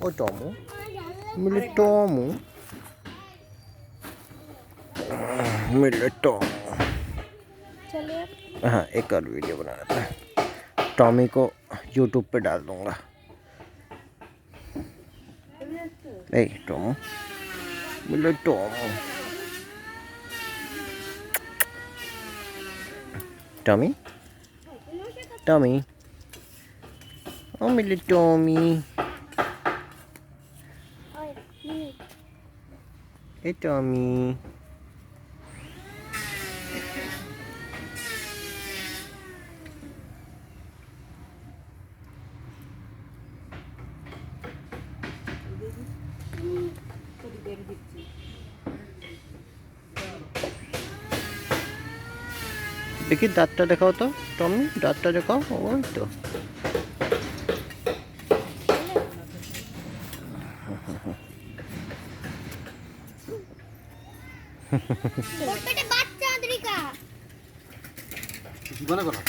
ओ टॉमू मिले टॉमू मिले टॉमू। हाँ एक और वीडियो बनाना था, टॉमी को यूट्यूब पे डाल दूंगा। ए टॉमू मिले टॉमू, टॉमी टॉमी ओ मिले टॉमी ए टॉमी। देखिए दांतটা দেখাও তো টমি, দাঁতটা দেখাও। ওই তো বাচ্চা আদ্রিকা জীবনে করো